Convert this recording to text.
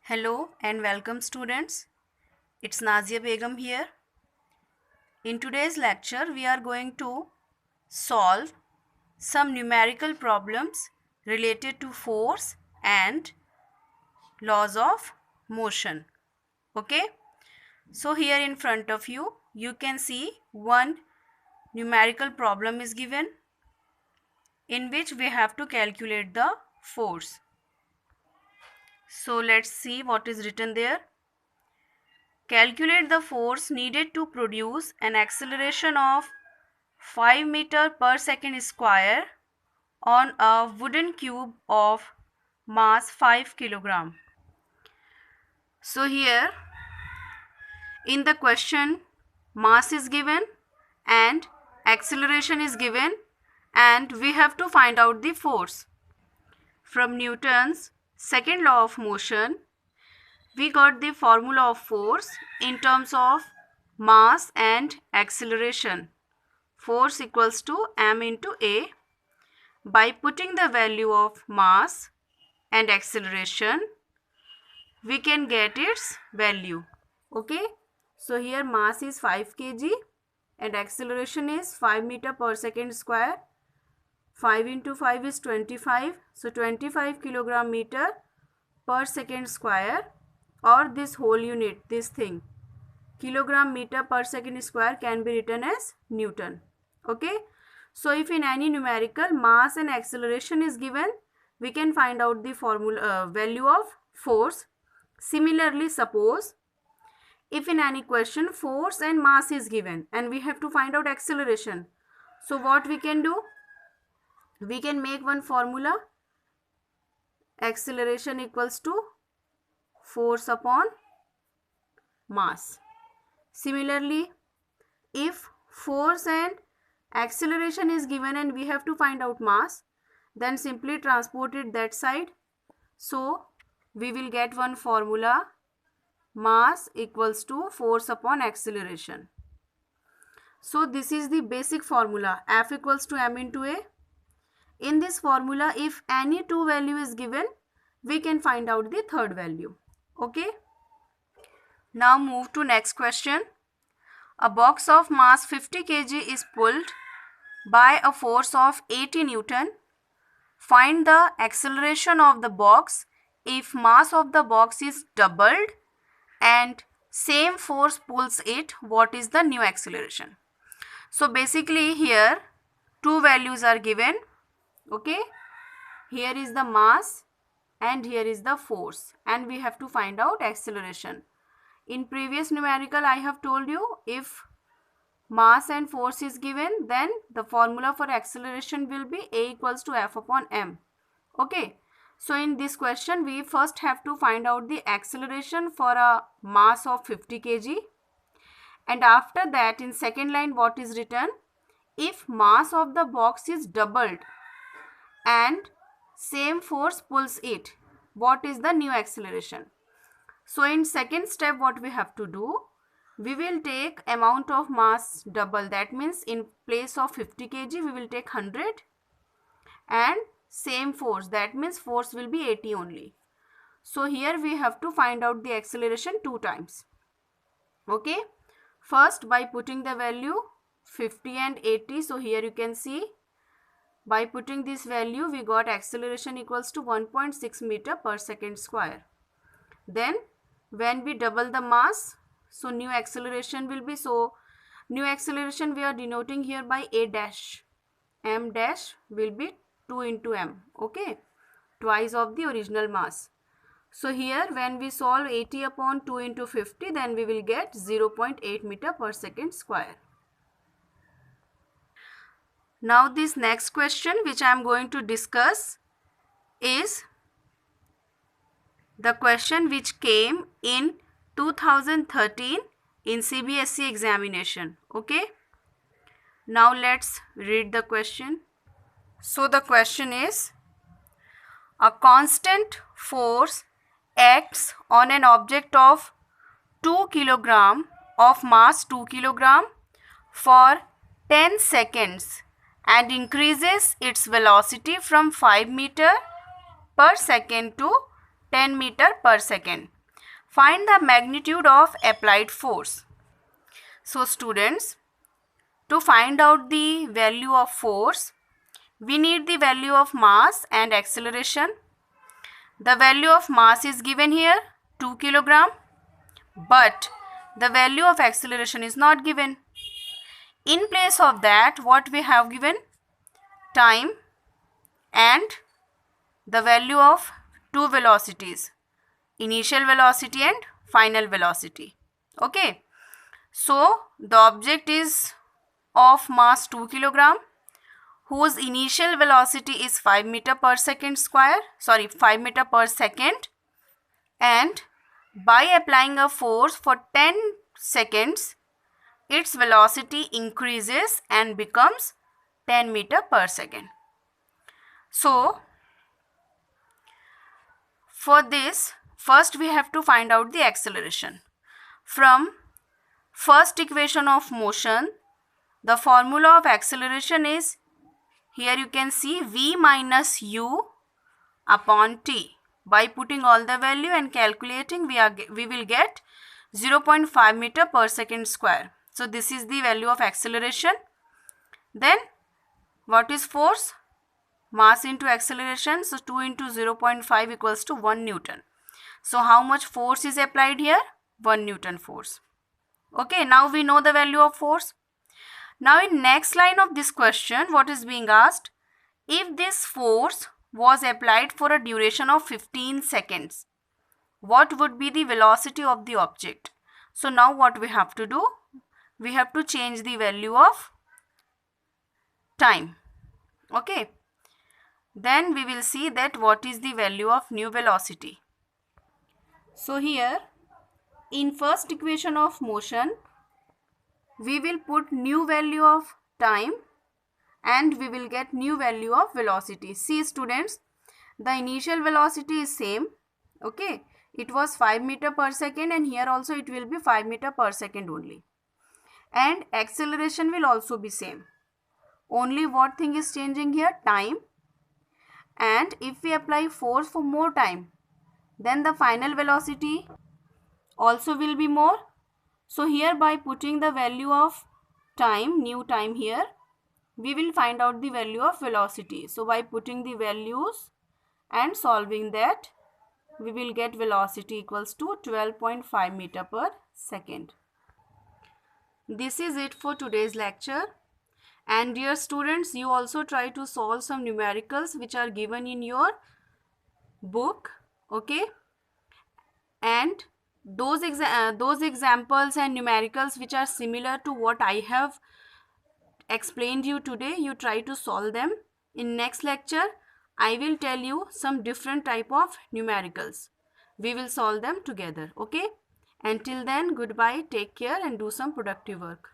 Hello and welcome students. It's Nazia Begum here. In today's lecture we are going to solve some numerical problems related to force and laws of motion. Okay? So here in front of you can see one numerical problem is given in which we have to calculate the force. So let's see what is written there. Calculate the force needed to produce an acceleration of 5 meter per second square on a wooden cube of mass 5 kilogram. So here in the question mass is given and acceleration is given and we have to find out the force. From Newton's second law of motion, we got the formula of force in terms of mass and acceleration. Force equals to m into a. By putting the value of mass and acceleration, we can get its value. Okay. So here mass is 5 kg and acceleration is 5 meter per second square. 5 into 5 is 25. So 25 kilogram meter per second square, or this whole unit, this thing, kilogram meter per second square can be written as Newton. Okay. So if in any numerical mass and acceleration is given, we can find out the formula value of force. Similarly, suppose if in any question force and mass is given and we have to find out acceleration, so what we can do? We can make one formula, acceleration equals to force upon mass. Similarly, if force and acceleration is given and we have to find out mass, then simply transport it that side. So we will get one formula, mass equals to force upon acceleration. So this is the basic formula, F equals to m into a. In this formula, if any two value is given, we can find out the third value. Okay. Now move to next question. A box of mass 50 kg is pulled by a force of 80 Newton. Find the acceleration of the box if mass of the box is doubled and same force pulls it. What is the new acceleration? So basically here two values are given. Okay. Here is the mass and here is the force and we have to find out acceleration. In previous numerical I have told you, if mass and force is given, then the formula for acceleration will be a equals to f upon m. Okay. So in this question we first have to find out the acceleration for a mass of 50 kg, and after that in second line what is written? If mass of the box is doubled and same force pulls it, what is the new acceleration? So in second step what we have to do? We will take amount of mass double, that means in place of 50 kg we will take 100, and same force, that means force will be 80 only. So here we have to find out the acceleration two times. Okay. First by putting the value 50 and 80. So here you can see by putting this value we got acceleration equals to 1.6 meter per second square. Then when we double the mass, so new acceleration will be, so new acceleration we are denoting here by a dash. M dash will be 2 into m. Okay. Twice of the original mass. So here when we solve 80 upon 2 into 50, then we will get 0.8 meter per second square. Now this next question which I am going to discuss is the question which came in 2013 in CBSE examination. Okay. Now let's read the question. So the question is, a constant force acts on an object of 2 kg of mass 2 kg for 10 seconds and increases its velocity from 5 meter per second to 10 meter per second. Find the magnitude of applied force. So students, to find out the value of force, we need the value of mass and acceleration. The value of mass is given here, 2 kg, but the value of acceleration is not given. In place of that, what we have given? Time and the value of two velocities, initial velocity and final velocity. Okay, so the object is of mass 2 kg, whose initial velocity is 5 meter per second square, 5 meter per second, and by applying a force for 10 seconds, its velocity increases and becomes 10 meter per second. So for this, first we have to find out the acceleration. From first equation of motion, the formula of acceleration is, here you can see, v minus u upon t. By putting all the value and calculating, we will get 0.5 meter per second square. So this is the value of acceleration. Then what is force? Mass into acceleration. So 2 into 0.5 equals to 1 Newton. So how much force is applied here? 1 Newton force. Okay, now we know the value of force. Now in next line of this question, what is being asked? If this force was applied for a duration of 15 seconds, what would be the velocity of the object? So now what we have to do? We have to change the value of time. Okay. Then we will see that what is the value of new velocity. So here in first equation of motion, we will put new value of time and we will get new value of velocity. See students, the initial velocity is same. Okay, it was 5 meter per second and here also it will be 5 meter per second only. And acceleration will also be same. Only what thing is changing here? Time. And if we apply force for more time, then the final velocity also will be more. So here by putting the value of time, new time here, we will find out the value of velocity. So by putting the values and solving that, we will get velocity equals to 12.5 meter per second. This is it for today's lecture. And dear students, you also try to solve some numericals which are given in your book. Okay, and those examples and numericals which are similar to what I have explained you today, you try to solve them. In next lecture, I will tell you some different type of numericals. We will solve them together. Okay, until then, goodbye, take care and do some productive work.